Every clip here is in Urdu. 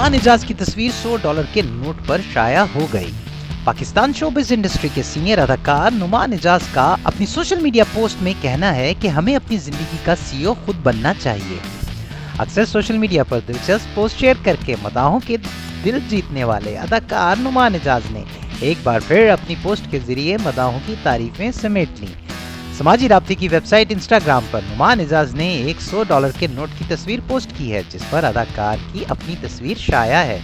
نعمان اعجاز کی تصویر $100 کے نوٹ پر شائع ہو گئی۔ پاکستان شوبز انڈسٹری کے سینئر اداکار نعمان اعجاز کا اپنی سوشل میڈیا پوسٹ میں کہنا ہے کہ ہمیں اپنی زندگی کا سی او خود بننا چاہیے۔ اکثر سوشل میڈیا پر دلچسپ پوسٹ شیئر کر کے مداحوں کے دل جیتنے والے اداکار نعمان اعجاز نے ایک بار پھر اپنی پوسٹ کے ذریعے مداحوں کی تعریفیں سمیٹ لیں۔ سماجی رابطے کی ویب سائٹ انسٹاگرام پر نعمان اعجاز نے ایک $100 کے نوٹ کی تصویر پوسٹ کی ہے، جس پر اداکار کی اپنی تصویر شائع ہے۔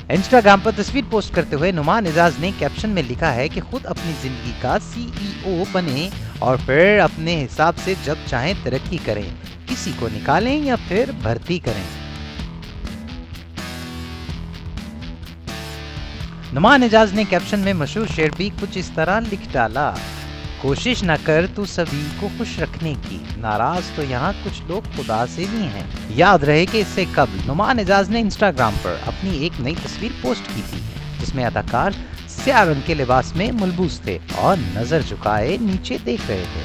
انسٹاگرام پر تصویر پوسٹ کرتے ہوئے نعمان اعجاز نے کیپشن میں لکھا ہے کہ خود اپنی زندگی کا CEO بنیں اور پھر اپنے حساب سے جب چاہیں ترقی کریں، کسی کو نکالیں یا پھر بھرتی کریں۔ نعمان اعجاز نے کیپشن میں مشہور شعر بھی کچھ اس طرح لکھ ڈالا: کوشش نہ کر تو سبھی کو خوش رکھنے کی، ناراض تو یہاں کچھ لوگ خدا سے بھی ہیں۔ یاد رہے کہ اس سے قبل نعمان اعجاز نے انسٹاگرام پر اپنی ایک نئی تصویر پوسٹ کی تھی، جس میں اداکار سیاہ رنگ کے لباس میں ملبوس تھے اور نظر جھکائے نیچے دیکھ رہے تھے۔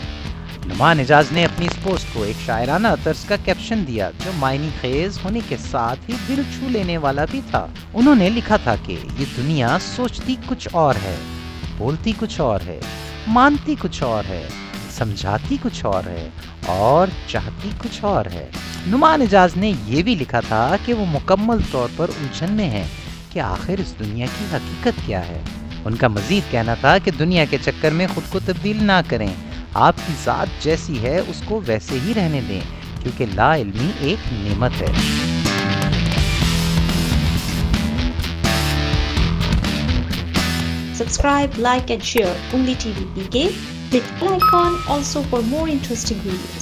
نعمان اعجاز نے اپنی اس پوسٹ کو ایک شاعرانہ طرز کا کیپشن دیا، جو معنی خیز ہونے کے ساتھ ہی دل چھو لینے والا بھی تھا۔ انہوں نے لکھا تھا کہ یہ دنیا سوچتی کچھ اور ہے، بولتی کچھ اور ہے، مانتی کچھ اور ہے، سمجھاتی کچھ اور ہے اور چاہتی کچھ اور ہے۔ نعمان اعجاز نے یہ بھی لکھا تھا کہ وہ مکمل طور پر الجھن میں ہیں کہ آخر اس دنیا کی حقیقت کیا ہے۔ ان کا مزید کہنا تھا کہ دنیا کے چکر میں خود کو تبدیل نہ کریں، آپ کی ذات جیسی ہے اس کو ویسے ہی رہنے دیں، کیونکہ لا علمی ایک نعمت ہے۔ Subscribe, like and share Ungli TV PK. Click bell icon also for more interesting videos.